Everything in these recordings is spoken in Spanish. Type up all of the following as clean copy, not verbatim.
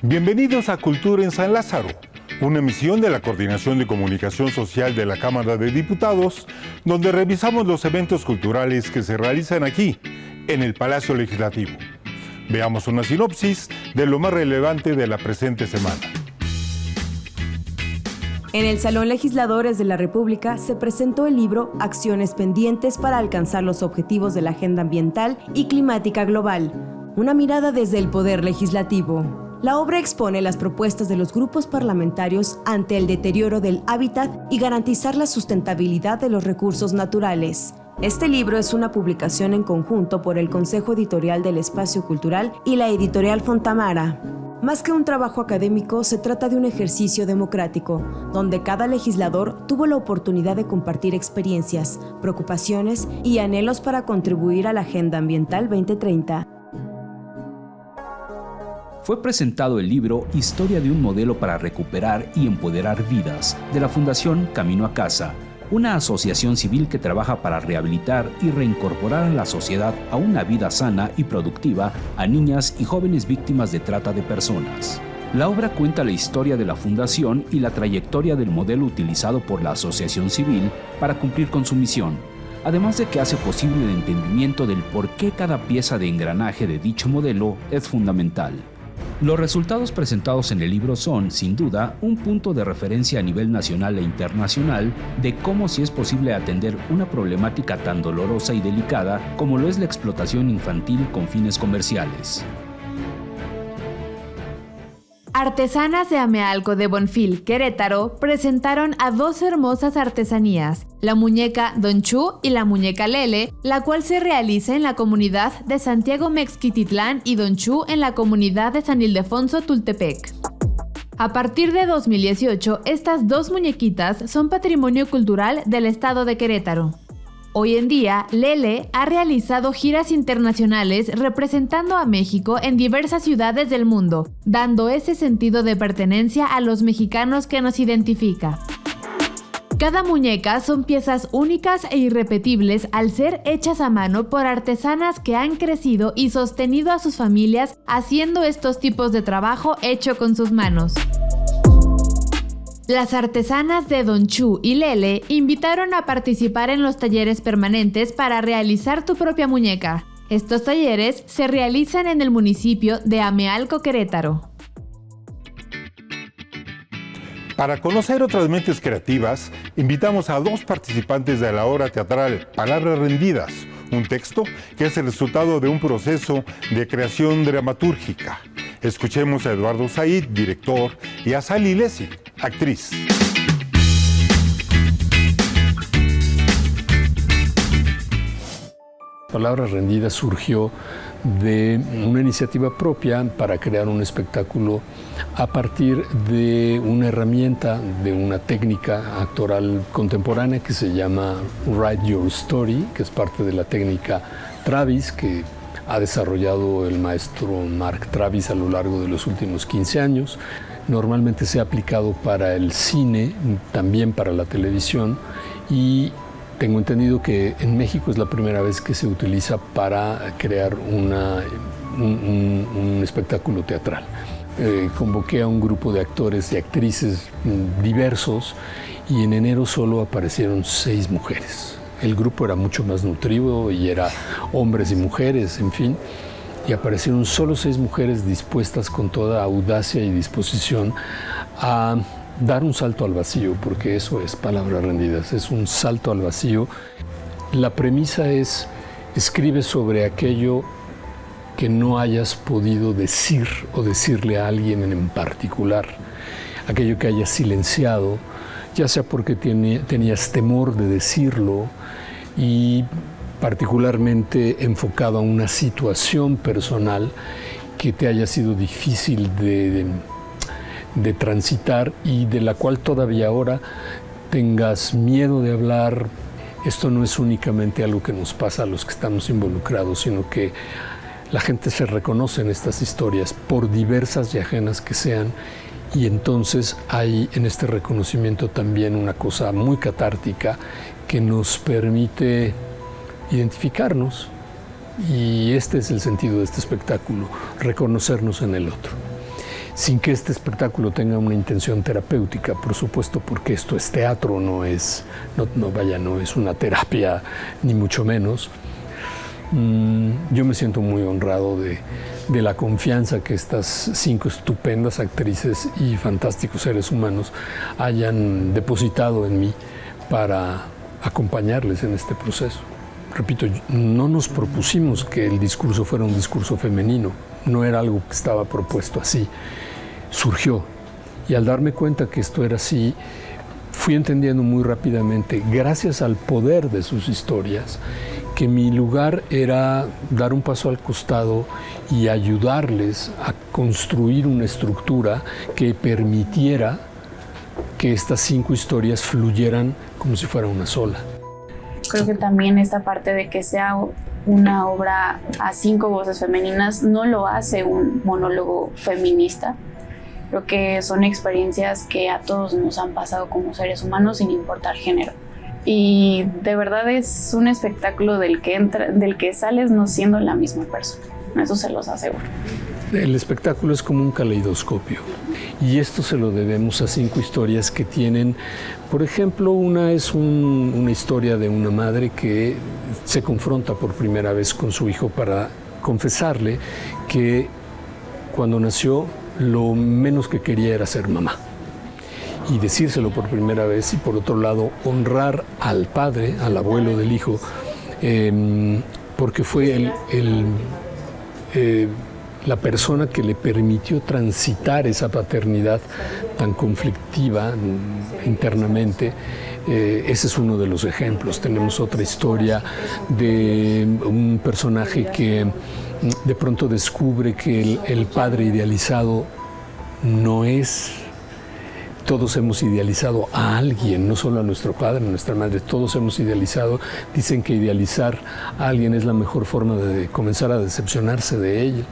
Bienvenidos a Cultura en San Lázaro, una emisión de la Coordinación de Comunicación Social de la Cámara de Diputados, donde revisamos los eventos culturales que se realizan aquí, en el Palacio Legislativo. Veamos una sinopsis de lo más relevante de la presente semana. En el Salón Legisladores de la República se presentó el libro Acciones pendientes para alcanzar los objetivos de la Agenda Ambiental y Climática Global, una mirada desde el Poder Legislativo. La obra expone las propuestas de los grupos parlamentarios ante el deterioro del hábitat y garantizar la sustentabilidad de los recursos naturales. Este libro es una publicación en conjunto por el Consejo Editorial del Espacio Cultural y la Editorial Fontamara. Más que un trabajo académico, se trata de un ejercicio democrático, donde cada legislador tuvo la oportunidad de compartir experiencias, preocupaciones y anhelos para contribuir a la Agenda Ambiental 2030. Fue presentado el libro Historia de un modelo para recuperar y empoderar vidas, de la Fundación Camino a Casa, una asociación civil que trabaja para rehabilitar y reincorporar a la sociedad a una vida sana y productiva a niñas y jóvenes víctimas de trata de personas. La obra cuenta la historia de la fundación y la trayectoria del modelo utilizado por la asociación civil para cumplir con su misión, además de que hace posible el entendimiento del por qué cada pieza de engranaje de dicho modelo es fundamental. Los resultados presentados en el libro son, sin duda, un punto de referencia a nivel nacional e internacional de cómo sí es posible atender una problemática tan dolorosa y delicada como lo es la explotación infantil con fines comerciales. Artesanas de Amealco de Bonfil, Querétaro, presentaron a dos hermosas artesanías, la muñeca Don Chu y la muñeca Lele, la cual se realiza en la comunidad de Santiago Mexquititlán y Don Chu en la comunidad de San Ildefonso Tultepec. A partir de 2018, estas dos muñequitas son patrimonio cultural del estado de Querétaro. Hoy en día, Lele ha realizado giras internacionales representando a México en diversas ciudades del mundo, dando ese sentido de pertenencia a los mexicanos que nos identifica. Cada muñeca son piezas únicas e irrepetibles al ser hechas a mano por artesanas que han crecido y sostenido a sus familias haciendo estos tipos de trabajo hecho con sus manos. Las artesanas de Don Chu y Lele invitaron a participar en los talleres permanentes para realizar tu propia muñeca. Estos talleres se realizan en el municipio de Amealco, Querétaro. Para conocer otras mentes creativas, invitamos a dos participantes de la obra teatral Palabras Rendidas, un texto que es el resultado de un proceso de creación dramatúrgica. Escuchemos a Eduardo Said, director, y a Sally Lessig, actriz. Palabras Rendidas surgió de una iniciativa propia para crear un espectáculo a partir de una herramienta, de una técnica actoral contemporánea que se llama Write Your Story, que es parte de la técnica Travis, que ha desarrollado el maestro Mark Travis a lo largo de los últimos 15 años. Normalmente se ha aplicado para el cine, también para la televisión, y tengo entendido que en México es la primera vez que se utiliza para crear un espectáculo teatral. Convoqué a un grupo de actores y actrices diversos y en enero solo aparecieron 6 mujeres. El grupo era mucho más nutrido y era hombres y mujeres, en fin, y aparecieron solo 6 mujeres dispuestas con toda audacia y disposición a dar un salto al vacío, porque eso es Palabras Rendidas, es un salto al vacío. La premisa es, escribe sobre aquello que no hayas podido decir o decirle a alguien en particular, aquello que hayas silenciado, ya sea porque tenías temor de decirlo y particularmente enfocado a una situación personal que te haya sido difícil de transitar y de la cual todavía ahora tengas miedo de hablar. Esto no es únicamente algo que nos pasa a los que estamos involucrados, sino que la gente se reconoce en estas historias, por diversas y ajenas que sean, y entonces hay en este reconocimiento también una cosa muy catártica que nos permite identificarnos, y este es el sentido de este espectáculo, reconocernos en el otro. sin que este espectáculo tenga una intención terapéutica, por supuesto, porque esto es teatro, no es una terapia, ni mucho menos. Yo me siento muy honrado de la confianza que estas 5 estupendas actrices y fantásticos seres humanos hayan depositado en mí para acompañarles en este proceso. Repito, no nos propusimos que el discurso fuera un discurso femenino, no era algo que estaba propuesto así, surgió. Y al darme cuenta que esto era así, fui entendiendo muy rápidamente, gracias al poder de sus historias, que mi lugar era dar un paso al costado y ayudarles a construir una estructura que permitiera que estas 5 historias fluyeran como si fuera una sola. Creo que también esta parte de que sea una obra a 5 voces femeninas no lo hace un monólogo feminista. Creo que son experiencias que a todos nos han pasado como seres humanos sin importar género. Y de verdad es un espectáculo del que sales no siendo la misma persona. Eso se los aseguro. El espectáculo es como un caleidoscopio. Y esto se lo debemos a 5 historias que tienen, por ejemplo, una es una historia de una madre que se confronta por primera vez con su hijo para confesarle que cuando nació lo menos que quería era ser mamá. Y decírselo por primera vez, y por otro lado honrar al padre, al abuelo del hijo, porque fue la persona que le permitió transitar esa paternidad tan conflictiva internamente. Ese es uno de los ejemplos. Tenemos otra historia de un personaje que de pronto descubre que el padre idealizado no es. Todos hemos idealizado a alguien, no solo a nuestro padre, a nuestra madre, todos hemos idealizado. Dicen que idealizar a alguien es la mejor forma de comenzar a decepcionarse de ella.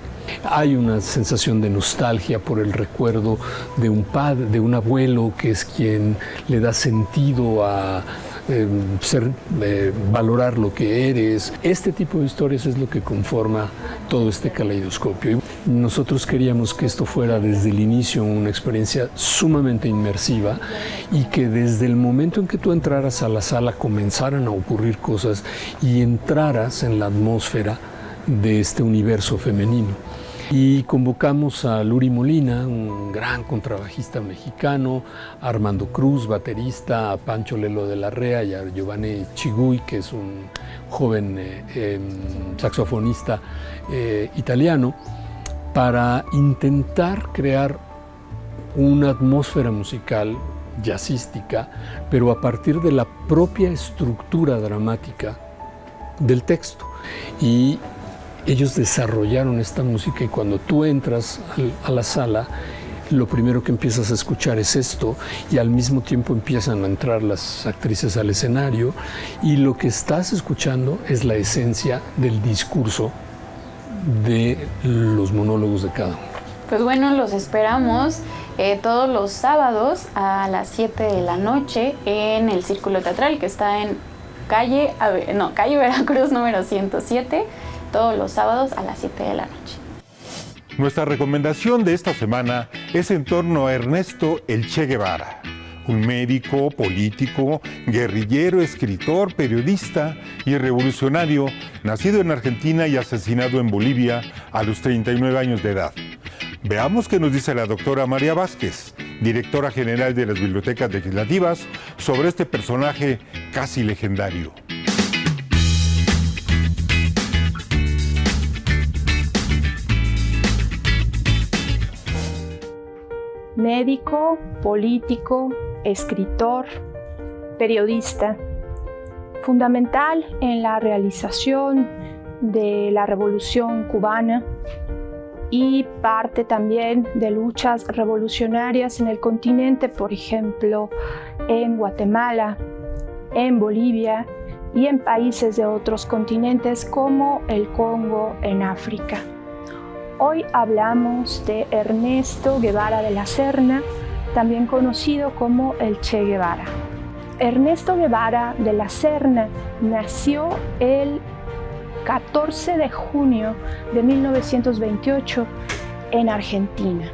Hay una sensación de nostalgia por el recuerdo de un padre, de un abuelo que es quien le da sentido a valorar lo que eres. Este tipo de historias es lo que conforma todo este caleidoscopio. Nosotros queríamos que esto fuera desde el inicio una experiencia sumamente inmersiva y que desde el momento en que tú entraras a la sala comenzaran a ocurrir cosas y entraras en la atmósfera de este universo femenino. Y convocamos a Luri Molina, un gran contrabajista mexicano, a Armando Cruz, baterista, a Pancho Lelo de la Rea y a Giovanni Chigui, que es un joven saxofonista italiano, para intentar crear una atmósfera musical jazzística, pero a partir de la propia estructura dramática del texto. Y ellos desarrollaron esta música y cuando tú entras a la sala, lo primero que empiezas a escuchar es esto y al mismo tiempo empiezan a entrar las actrices al escenario y lo que estás escuchando es la esencia del discurso de los monólogos de cada uno. Pues bueno, los esperamos todos los sábados a las 7 de la noche en el Círculo Teatral que está en calle Veracruz número 107. Todos los sábados a las 7 de la noche. Nuestra recomendación de esta semana es en torno a Ernesto El Che Guevara, un médico, político, guerrillero, escritor, periodista y revolucionario, nacido en Argentina y asesinado en Bolivia a los 39 años de edad. Veamos qué nos dice la doctora María Vázquez, directora general de las Bibliotecas Legislativas, sobre este personaje casi legendario. Médico, político, escritor, periodista, fundamental en la realización de la Revolución Cubana y parte también de luchas revolucionarias en el continente, por ejemplo, en Guatemala, en Bolivia y en países de otros continentes como el Congo en África. Hoy hablamos de Ernesto Guevara de la Serna, también conocido como el Che Guevara. Ernesto Guevara de la Serna nació el 14 de junio de 1928 en Argentina.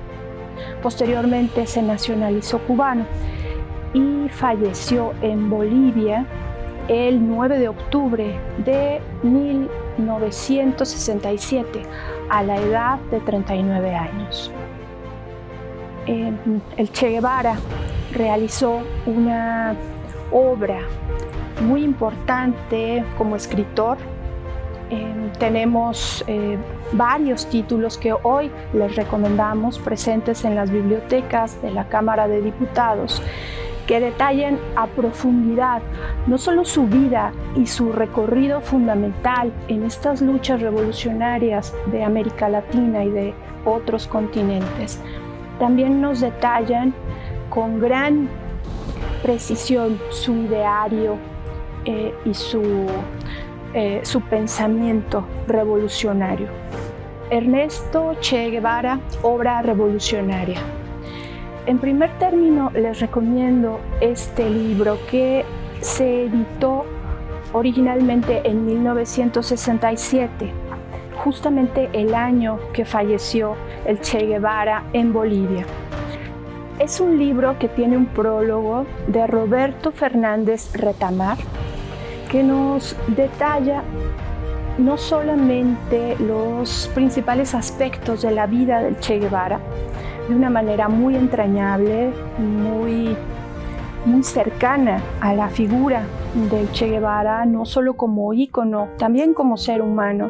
Posteriormente se nacionalizó cubano y falleció en Bolivia el 9 de octubre de 1967 a la edad de 39 años. El Che Guevara realizó una obra muy importante como escritor. Tenemos varios títulos que hoy les recomendamos presentes en las bibliotecas de la Cámara de Diputados, que detallan a profundidad no solo su vida y su recorrido fundamental en estas luchas revolucionarias de América Latina y de otros continentes, también nos detallan con gran precisión su ideario y su pensamiento revolucionario. Ernesto Che Guevara, obra revolucionaria. En primer término, les recomiendo este libro que se editó originalmente en 1967, justamente el año que falleció el Che Guevara en Bolivia. Es un libro que tiene un prólogo de Roberto Fernández Retamar, que nos detalla no solamente los principales aspectos de la vida del Che Guevara, de una manera muy entrañable, muy cercana a la figura del Che Guevara, no solo como ícono, también como ser humano.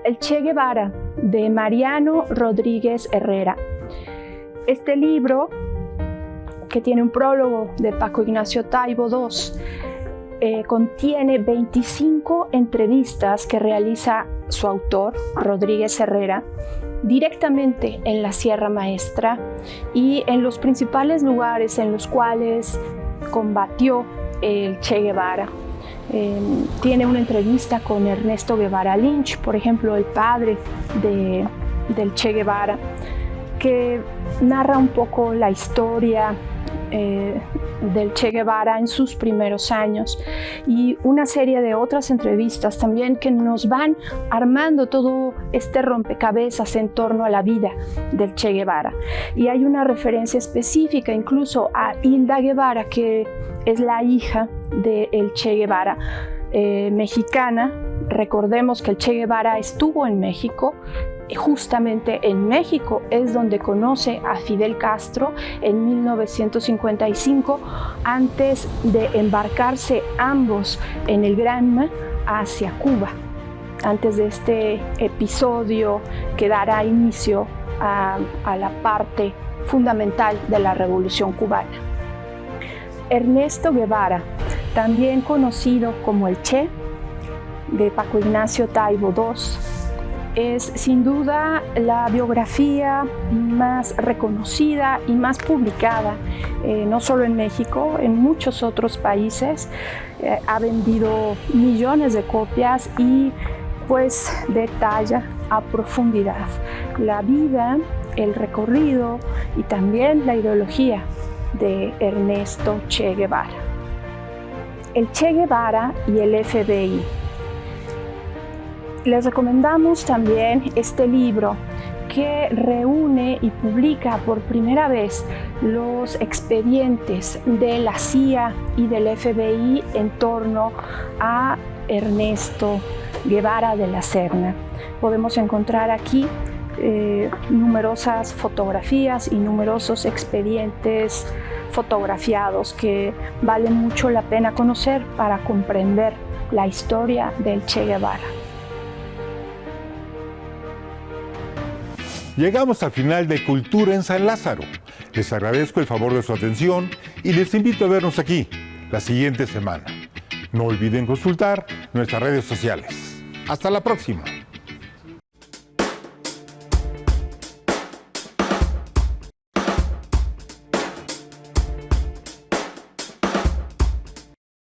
El Che Guevara, de Mariano Rodríguez Herrera. Este libro, que tiene un prólogo de Paco Ignacio Taibo II, contiene 25 entrevistas que realiza su autor, Rodríguez Herrera, directamente en la Sierra Maestra y en los principales lugares en los cuales combatió el Che Guevara. Tiene una entrevista con Ernesto Guevara Lynch, por ejemplo, el padre del Che Guevara, que narra un poco la historia del Che Guevara en sus primeros años, y una serie de otras entrevistas también que nos van armando todo este rompecabezas en torno a la vida del Che Guevara. Y hay una referencia específica incluso a Hilda Guevara, que es la hija del Che Guevara, mexicana. Recordemos que el Che Guevara estuvo en México. Justamente en México es donde conoce a Fidel Castro en 1955, antes de embarcarse ambos en el Granma hacia Cuba, antes de este episodio que dará inicio a la parte fundamental de la Revolución Cubana. Ernesto Guevara, también conocido como el Che, de Paco Ignacio Taibo II, es sin duda la biografía más reconocida y más publicada, no solo en México, en muchos otros países. Ha vendido millones de copias y pues detalla a profundidad la vida, el recorrido y también la ideología de Ernesto Che Guevara. El Che Guevara y el FBI. Les recomendamos también este libro que reúne y publica por primera vez los expedientes de la CIA y del FBI en torno a Ernesto Guevara de la Serna. Podemos encontrar aquí numerosas fotografías y numerosos expedientes fotografiados que vale mucho la pena conocer para comprender la historia del Che Guevara. Llegamos al final de Cultura en San Lázaro. Les agradezco el favor de su atención y les invito a vernos aquí la siguiente semana. No olviden consultar nuestras redes sociales. Hasta la próxima.